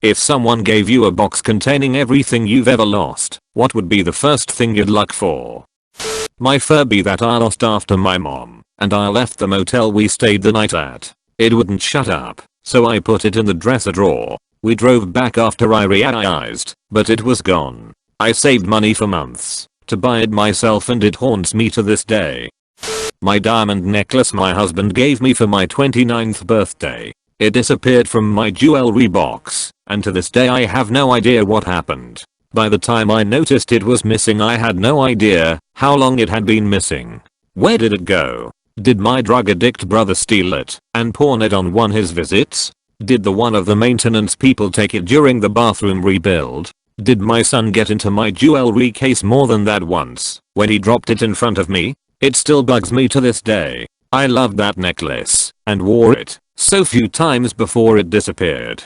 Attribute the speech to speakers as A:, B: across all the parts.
A: If someone gave you a box containing everything you've ever lost, what would be the first thing you'd look for? My Furby that I lost after my mom and I left the motel we stayed the night at. It wouldn't shut up, so I put it in the dresser drawer. We drove back after I realized, but it was gone. I saved money for months to buy it myself and it haunts me to this day. My diamond necklace my husband gave me for my 29th birthday. It disappeared from my jewelry box, and to this day I have no idea what happened. By the time I noticed it was missing I had no idea how long it had been missing. Where did it go? Did my drug addict brother steal it and pawn it on one his visits? Did the one of the maintenance people take it during the bathroom rebuild? Did my son get into my jewelry case more than that once when he dropped it in front of me? It still bugs me to this day. I loved that necklace and wore it so few times before it disappeared.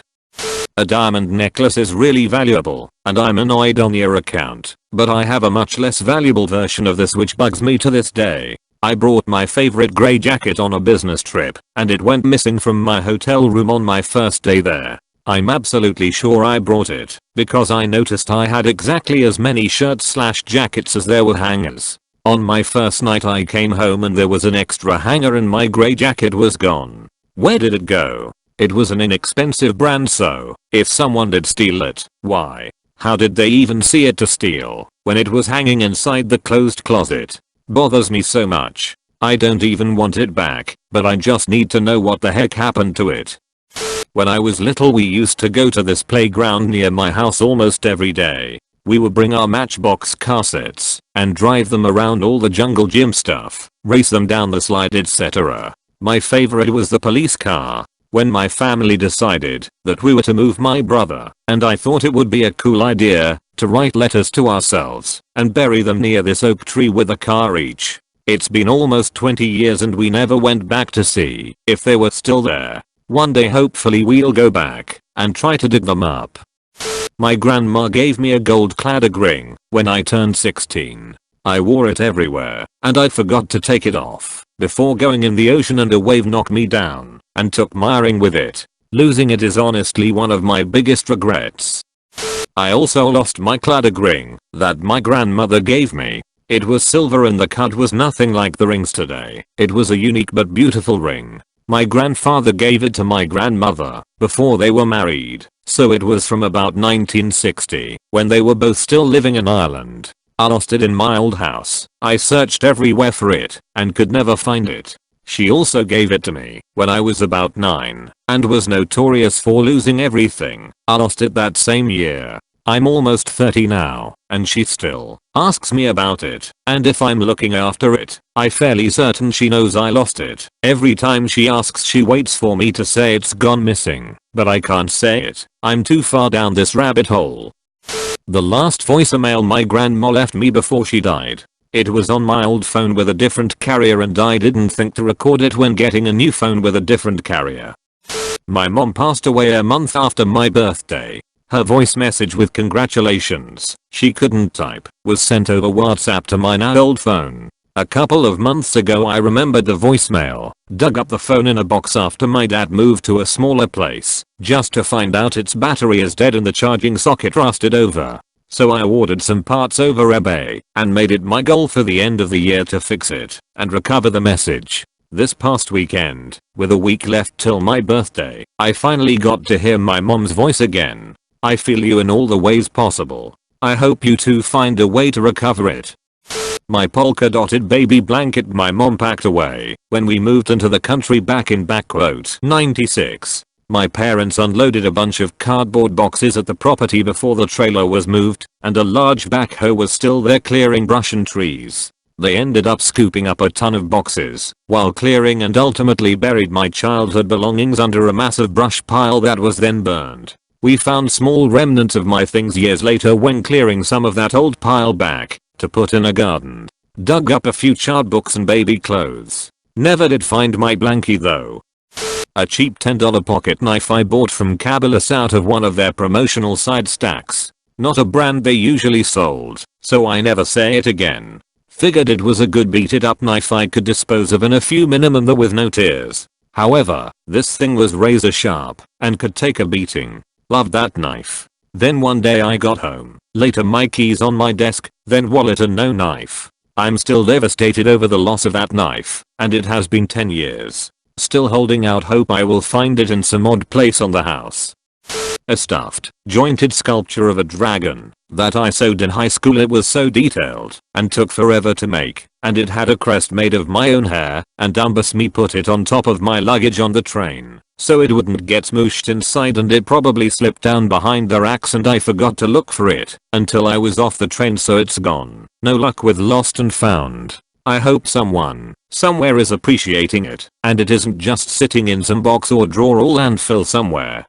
A: A diamond necklace is really valuable and I'm annoyed on your account, but I have a much less valuable version of this which bugs me to this day. I brought my favorite grey jacket on a business trip and it went missing from my hotel room on my first day there. I'm absolutely sure I brought it because I noticed I had exactly as many shirts/jackets as there were hangers. On my first night I came home and there was an extra hanger and my grey jacket was gone. Where did it go? It was an inexpensive brand, so if someone did steal it, why? How did they even see it to steal when it was hanging inside the closed closet? Bothers me so much. I don't even want it back, but I just need to know what the heck happened to it. When I was little we used to go to this playground near my house almost every day. We would bring our Matchbox car sets and drive them around all the jungle gym stuff, race them down the slide etc. My favorite was the police car. When my family decided that we were to move my brother and I thought it would be a cool idea to write letters to ourselves and bury them near this oak tree with a car each. It's been almost 20 years and we never went back to see if they were still there. One day hopefully we'll go back and try to dig them up. My grandma gave me a gold claddagh ring when I turned 16. I wore it everywhere and I forgot to take it off before going in the ocean and a wave knocked me down and took my ring with it. Losing it is honestly one of my biggest regrets. I also lost my claddagh ring that my grandmother gave me. It was silver and the cut was nothing like the rings today. It was a unique but beautiful ring. My grandfather gave it to my grandmother before they were married, so it was from about 1960 when they were both still living in Ireland. I lost it in my old house. I searched everywhere for it and could never find it. She also gave it to me when I was about 9 and was notorious for losing everything. I lost it that same year. I'm almost 30 now and she still asks me about it and if I'm looking after it. I'm fairly certain she knows I lost it. Every time she asks she waits for me to say it's gone missing, but I can't say it. I'm too far down this rabbit hole. The last voicemail my grandma left me before she died. It was on my old phone with a different carrier and I didn't think to record it when getting a new phone with a different carrier. My mom passed away a month after my birthday. Her voice message with congratulations, she couldn't type, was sent over WhatsApp to my now old phone. A couple of months ago I remembered the voicemail, dug up the phone in a box after my dad moved to a smaller place, just to find out its battery is dead and the charging socket rusted over. So I ordered some parts over eBay and made it my goal for the end of the year to fix it and recover the message. This past weekend, with a week left till my birthday, I finally got to hear my mom's voice again. I feel you in all the ways possible. I hope you too find a way to recover it. My polka dotted baby blanket my mom packed away when we moved into the country back in '96. My parents unloaded a bunch of cardboard boxes at the property before the trailer was moved and a large backhoe was still there clearing brush and trees. They ended up scooping up a ton of boxes while clearing and ultimately buried my childhood belongings under a massive brush pile that was then burned. We found small remnants of my things years later when clearing some of that old pile back to put in a garden. Dug up a few chart books and baby clothes. Never did find my blankie though. A cheap $10 pocket knife I bought from Cabela's out of one of their promotional side stacks. Not a brand they usually sold, so I never say it again. Figured it was a good beat it up knife I could dispose of in a few minimum though with no tears. However, this thing was razor sharp and could take a beating. Loved that knife. Then one day I got home. Later my keys on my desk, then wallet and no knife. I'm still devastated over the loss of that knife, and it has been 10 years. Still holding out hope I will find it in some odd place on the house. A stuffed, jointed sculpture of a dragon that I sewed in high school. It was so detailed and took forever to make, and it had a crest made of my own hair, and dumbass me put it on top of my luggage on the train so it wouldn't get smooshed inside, and it probably slipped down behind the racks and I forgot to look for it until I was off the train, so it's gone. No luck with lost and found. I hope someone, somewhere is appreciating it, and it isn't just sitting in some box or drawer or landfill somewhere.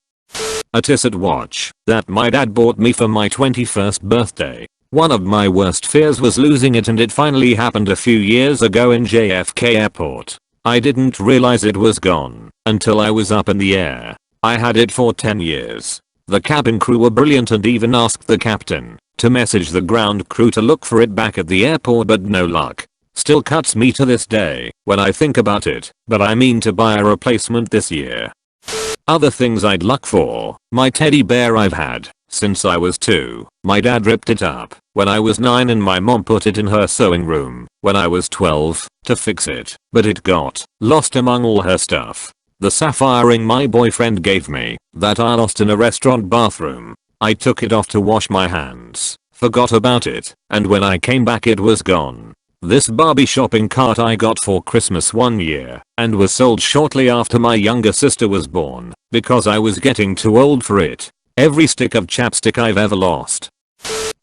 A: A Tissot watch that my dad bought me for my 21st birthday. One of my worst fears was losing it, and it finally happened a few years ago in JFK Airport. I didn't realize it was gone until I was up in the air. I had it for 10 years. The cabin crew were brilliant and even asked the captain to message the ground crew to look for it back at the airport, but no luck. Still cuts me to this day when I think about it, but I mean to buy a replacement this year. Other things I'd look for. My teddy bear I've had since I was 2. My dad ripped it up when I was 9 and my mom put it in her sewing room when I was 12 to fix it, but it got lost among all her stuff. The sapphire ring my boyfriend gave me that I lost in a restaurant bathroom. I took it off to wash my hands, forgot about it, and when I came back it was gone. This Barbie shopping cart I got for Christmas one year and was sold shortly after my younger sister was born because I was getting too old for it. Every stick of chapstick I've ever lost.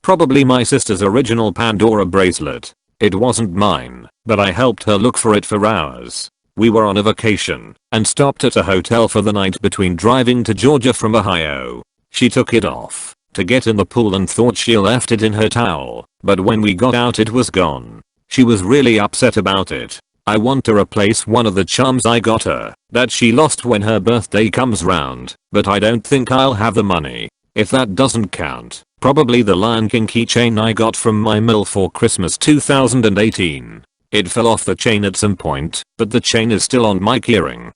A: Probably my sister's original Pandora bracelet. It wasn't mine, but I helped her look for it for hours. We were on a vacation and stopped at a hotel for the night between driving to Georgia from Ohio. She took it off to get in the pool and thought she left it in her towel, but when we got out it was gone. She was really upset about it. I want to replace one of the charms I got her that she lost when her birthday comes round, but I don't think I'll have the money. If that doesn't count, probably the Lion King keychain I got from my mill for Christmas 2018. It fell off the chain at some point, but the chain is still on my keyring.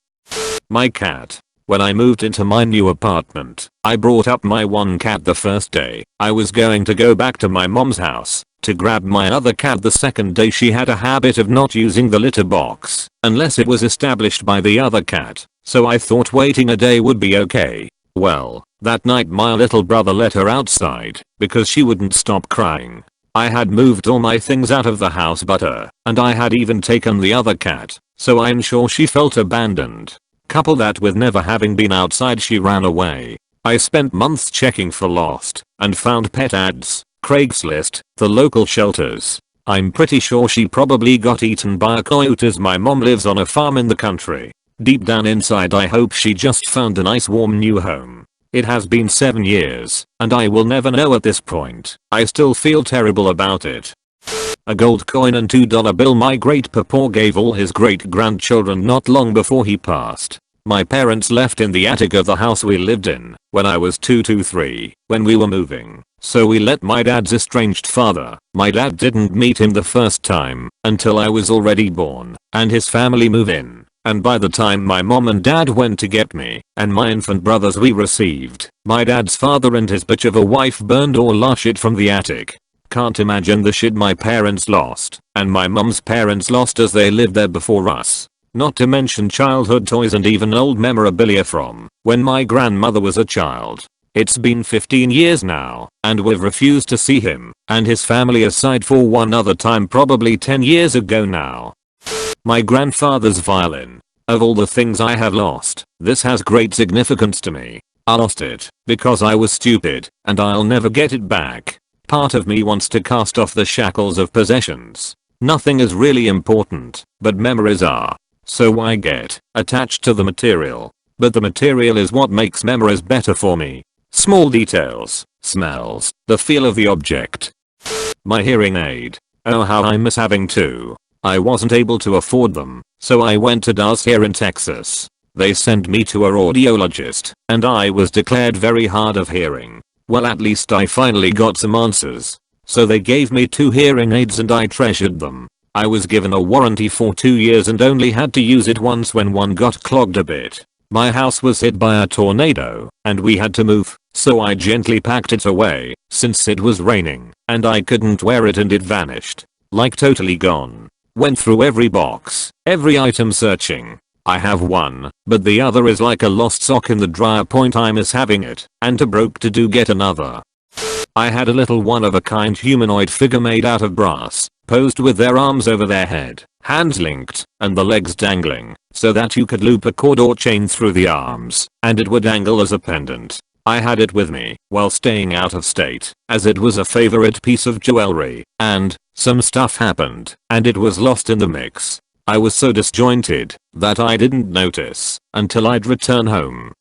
A: My cat. When I moved into my new apartment, I brought up my one cat the first day. I was going to go back to my mom's house to grab my other cat the second day. She had a habit of not using the litter box unless it was established by the other cat, so I thought waiting a day would be okay. Well, that night my little brother let her outside because she wouldn't stop crying. I had moved all my things out of the house but her, and I had even taken the other cat, so I'm sure she felt abandoned. Couple that with never having been outside, she ran away. I spent months checking for lost and found pet ads, Craigslist, the local shelters. I'm pretty sure she probably got eaten by a coyote as my mom lives on a farm in the country. Deep down inside I hope she just found a nice warm new home. It has been 7 years, and I will never know at this point. I still feel terrible about it. A gold coin and $2 bill my great papa gave all his great grandchildren not long before he passed. My parents left in the attic of the house we lived in when I was 2 to 3 when we were moving, so we let my dad's estranged father. My dad didn't meet him the first time until I was already born, and his family move in. And by the time my mom and dad went to get me and my infant brothers we received, my dad's father and his bitch of a wife burned all our shit from the attic. Can't imagine the shit my parents lost and my mom's parents lost as they lived there before us. Not to mention childhood toys and even old memorabilia from when my grandmother was a child. It's been 15 years now and we've refused to see him and his family aside for one other time probably 10 years ago now. My grandfather's violin. Of all the things I have lost, this has great significance to me. I lost it because I was stupid and I'll never get it back. Part of me wants to cast off the shackles of possessions. Nothing is really important, but memories are. So I get attached to the material. But the material is what makes memories better for me. Small details, smells, the feel of the object. My hearing aid. Oh how I miss having two. I wasn't able to afford them, so I went to DAS here in Texas. They sent me to a audiologist, and I was declared very hard of hearing. Well, at least I finally got some answers. So they gave me 2 hearing aids and I treasured them. I was given a warranty for 2 years and only had to use it once when one got clogged a bit. My house was hit by a tornado, and we had to move, so I gently packed it away, since it was raining, and I couldn't wear it and it vanished. Like totally gone. Went through every box, every item searching. I have one, but the other is like a lost sock in the dryer. Point I miss having it, and too broke to do get another. I had a little one-of-a-kind humanoid figure made out of brass, posed with their arms over their head, hands linked, and the legs dangling, so that you could loop a cord or chain through the arms, and it would dangle as a pendant. I had it with me while staying out of state, as it was a favorite piece of jewelry, and some stuff happened, and it was lost in the mix. I was so disjointed that I didn't notice until I'd return home.